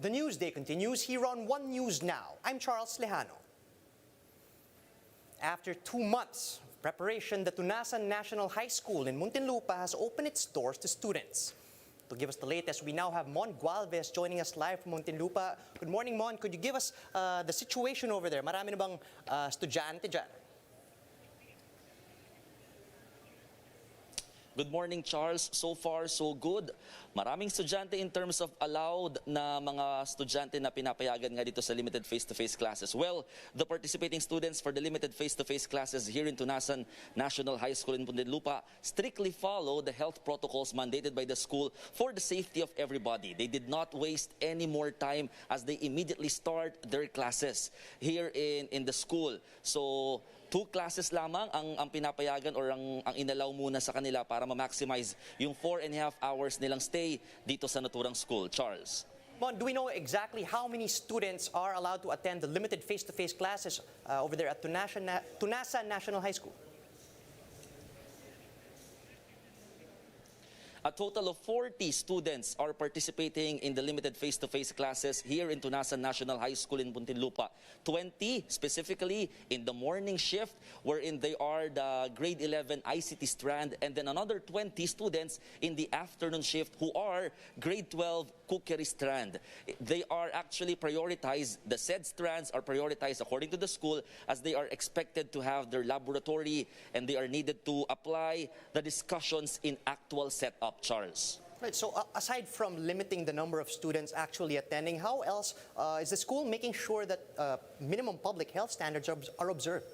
The Newsday continues here on One News Now. I'm Charles Lejano. After 2 months of preparation, the Tunasan National High School in Muntinlupa has opened its doors to students. To give us the latest, we now have Mon Gualvez joining us live from Muntinlupa. Good morning, Mon. Could you give us the situation over there? Marami na bang estudyante dyan? Good morning, Charles. So far, so good. Maraming estudyante in terms of allowed na mga estudyante na pinapayagan nga dito sa limited face-to-face classes. Well, the participating students for the limited face-to-face classes here in Tunasan National High School in Muntinlupa strictly follow the health protocols mandated by the school for the safety of everybody. They did not waste any more time as they immediately start their classes here in the school. So, 2 classes lamang ang pinapayagan or ang inalaw muna sa kanila para ma-maximize yung 4.5 hours nilang stay dito sa naturang school. Charles. Mon, do we know exactly how many students are allowed to attend the limited face-to-face classes over there at Tunasan National High School? A total of 40 students are participating in the limited face-to-face classes here in Tunasan National High School in Muntinlupa. 20 specifically in the morning shift, wherein they are the grade 11 ICT strand, and then another 20 students in the afternoon shift who are grade 12 cookery strand. They are actually prioritized, the said strands are prioritized according to the school as they are expected to have their laboratory and they are needed to apply the discussions in actual setup. Charles. Right, so aside from limiting the number of students actually attending, how else is the school making sure that minimum public health standards are observed?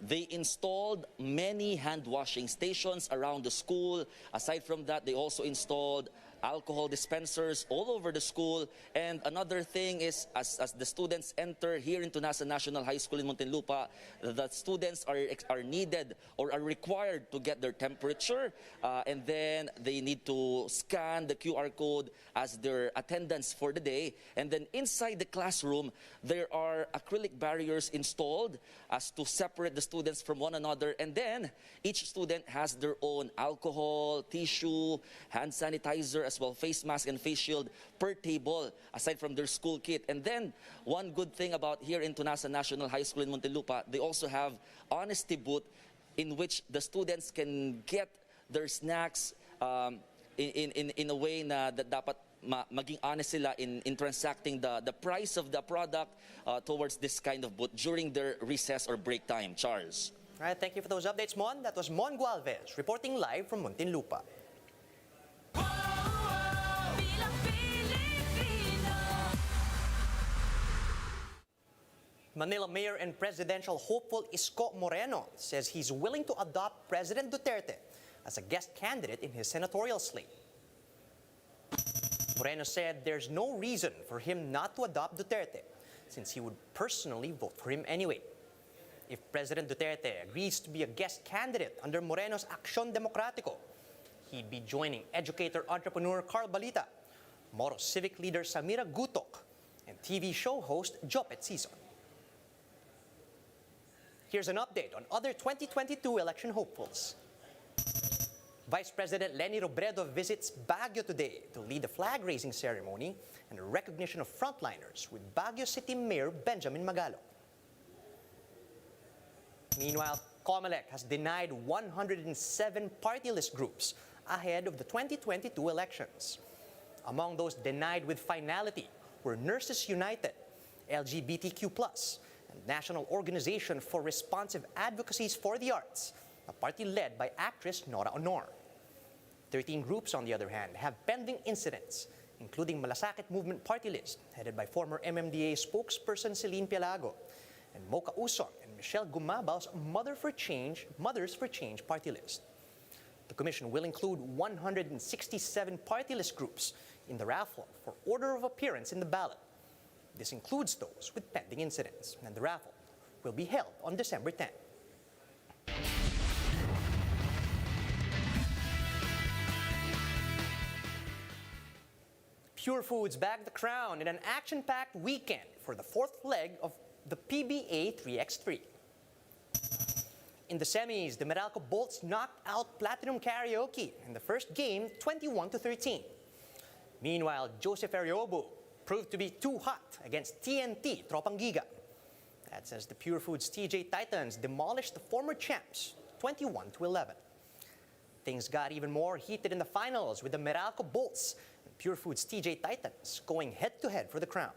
They installed many hand washing stations around the school. Aside from that, they also installed alcohol dispensers all over the school. And another thing is, as the students enter here in Tunasan National High School in Muntinlupa, the students are needed or are required to get their temperature, and then they need to scan the QR code as their attendance for the day. And then inside the classroom, there are acrylic barriers installed as to separate the students from one another. And then each student has their own alcohol, tissue, hand sanitizer, as well face mask and face shield per table aside from their school kit. And then one good thing about here in Tunasan National High School in Muntinlupa, they also have honesty booth in which the students can get their snacks in a way na that dapat maging honest sila in transacting the price of the product towards this kind of booth during their recess or break time. Charles. All right, thank you for those updates, Mon. That was Mon Gualvez reporting live from Muntinlupa. Manila Mayor and presidential hopeful Isko Moreno says he's willing to adopt President Duterte as a guest candidate in his senatorial slate. Moreno said there's no reason for him not to adopt Duterte since he would personally vote for him anyway. If President Duterte agrees to be a guest candidate under Moreno's Acción Democrático, he'd be joining educator-entrepreneur Carl Balita, Moro civic leader Samira Gutok, and TV show host Jopet Sison. Here's an update on other 2022 election hopefuls. Vice President Leni Robredo visits Baguio today to lead the flag-raising ceremony and a recognition of frontliners with Baguio City Mayor Benjamin Magalong. Meanwhile, Comelec has denied 107 party list groups ahead of the 2022 elections. Among those denied with finality were Nurses United, LGBTQ+, and National Organization for Responsive Advocacies for the Arts, a party led by actress Nora Honor. 13 groups, on the other hand, have pending incidents, including Malasakit Movement Party List, headed by former MMDA spokesperson Celine Pialago, and Mocha Usong and Michelle Gumabao's Mothers for Change Party List. The Commission will include 167 party list groups in the raffle for order of appearance in the ballot. This includes those with pending incidents, and the raffle will be held on December 10. Purefoods bagged the crown in an action-packed weekend for the 4th leg of the PBA 3x3. In the semis, the Meralco Bolts knocked out Platinum Karaoke in the first game, 21-13. Meanwhile, Joseph Ariobo proved to be too hot against TNT Tropang Giga. That's as the Purefoods TJ Titans demolished the former champs, 21-11. Things got even more heated in the finals with the Meralco Bolts and Purefoods TJ Titans going head-to-head for the crown.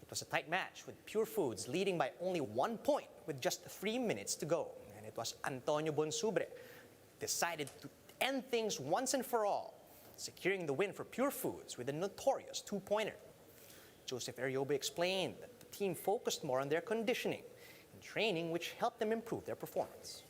It was a tight match with Purefoods leading by only 1 point with just 3 minutes to go. And it was Antonio Bonsubre decided to end things once and for all, securing the win for Purefoods with a notorious two-pointer. Joseph Ariobo explained that the team focused more on their conditioning and training, which helped them improve their performance.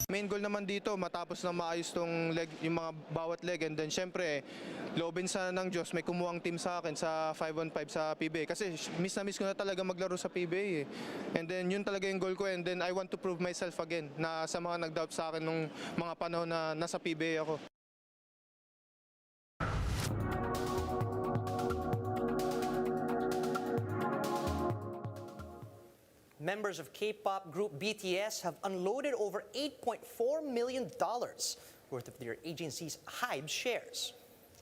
Main goal naman dito, matapos na maayos tong leg, yung mga bawat leg, and then syempre, loobin sana ng Diyos, may kumuhang team sa akin sa 5-on-5 sa PBA. Kasi miss na miss ko na talaga maglaro sa PBA eh. And then yun talaga yung goal ko, and then I want to prove myself again na sa mga nag-doubt sa akin nung mga panahon na nasa PBA ako. Members of K-pop group BTS have unloaded over $8.4 million worth of their agency's HYBE shares.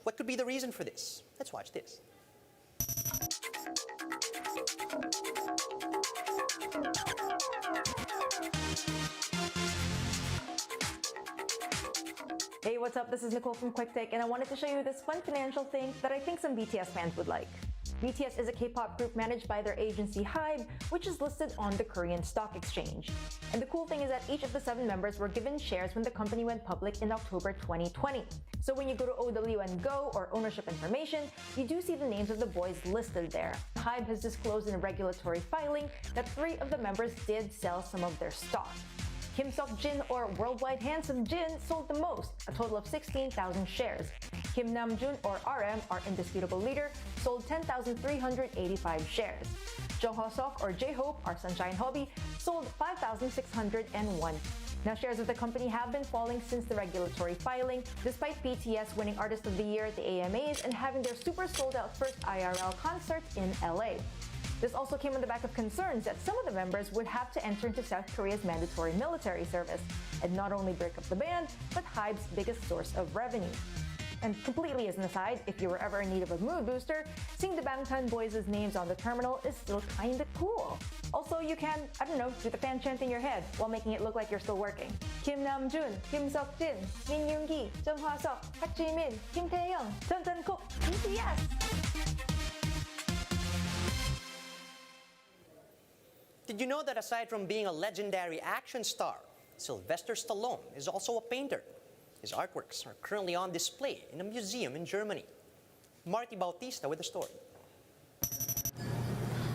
What could be the reason for this? Let's watch this. Hey, what's up? This is Nicole from Quick Take, and I wanted to show you this fun financial thing that I think some BTS fans would like. BTS is a K-pop group managed by their agency HYBE, which is listed on the Korean Stock Exchange. And the cool thing is that each of the 7 members were given shares when the company went public in October 2020. So when you go to OWN Go or ownership information, you do see the names of the boys listed there. HYBE has disclosed in a regulatory filing that 3 of the members did sell some of their stock. Kim Seok-jin, or Worldwide Handsome Jin, sold the most, a total of 16,000 shares. Kim Namjoon, or RM, our indisputable leader, sold 10,385 shares. Jo Ho-seok, or J-Hope, our Sunshine Hobby, sold 5,601. Now, shares of the company have been falling since the regulatory filing, despite BTS winning Artist of the Year at the AMAs and having their super sold-out first IRL concert in LA. This also came on the back of concerns that some of the members would have to enter into South Korea's mandatory military service and not only break up the band, but HYBE's biggest source of revenue. And completely as an aside, if you were ever in need of a mood booster, seeing the Bangtan Boys' names on the terminal is still kinda cool. Also, you can, I don't know, do the fan chant in your head while making it look like you're still working. Kim Namjoon, Kim Seok-jin, Min Yoongi, Jung Ha-seok, Park Ji-min, Kim Tae-young, Jeon Jun-kook, BTS! Did you know that aside from being a legendary action star, Sylvester Stallone is also a painter? His artworks are currently on display in a museum in Germany. Marty Bautista with the story.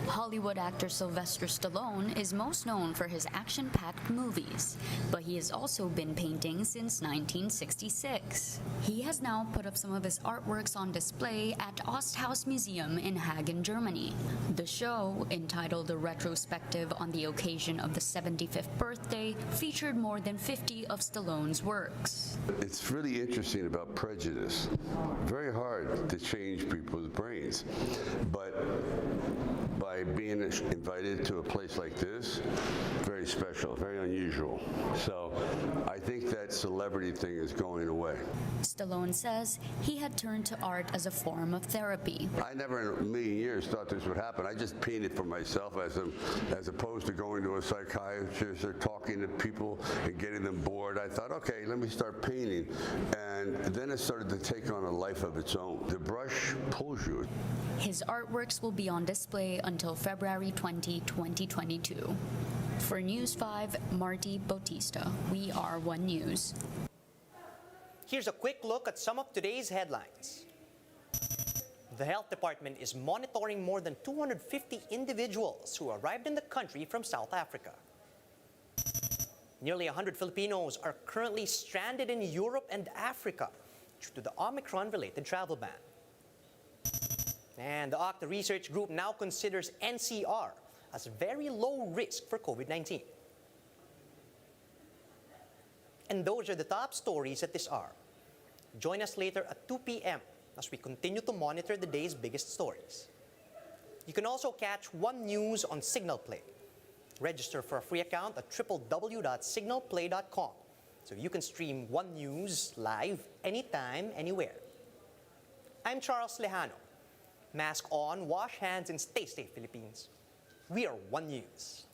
Hollywood actor Sylvester Stallone is most known for his action-packed movies, but he has also been painting since 1966. He has now put up some of his artworks on display at Osthaus Museum in Hagen, Germany. The show, entitled A Retrospective on the occasion of the 75th birthday, featured more than 50 of Stallone's works. It's really interesting about prejudice. Very hard to change people's brains, but by being invited to a place like this, very special, very unusual. So I think that celebrity thing is going away. Stallone says he had turned to art as a form of therapy. I never in a million years thought this would happen. I just painted for myself as opposed to going to a psychiatrist or talking to people and getting them bored. I thought, okay, let me start painting. And then it started to take on a life of its own. The brush pulls you. His artworks will be on display until February 20, 2022. For News 5, Marty Bautista. We are One News. Here's a quick look at some of today's headlines. The health department is monitoring more than 250 individuals who arrived in the country from South Africa. Nearly 100 Filipinos are currently stranded in Europe and Africa due to the Omicron-related travel ban. And the Octa Research Group now considers NCR as very low risk for COVID-19. And those are the top stories at this hour. Join us later at 2 p.m. as we continue to monitor the day's biggest stories. You can also catch One News on Signal Play. Register for a free account at www.signalplay.com so you can stream One News live anytime, anywhere. I'm Charles Lejano. Mask on, wash hands, and stay safe, Philippines. We are One News.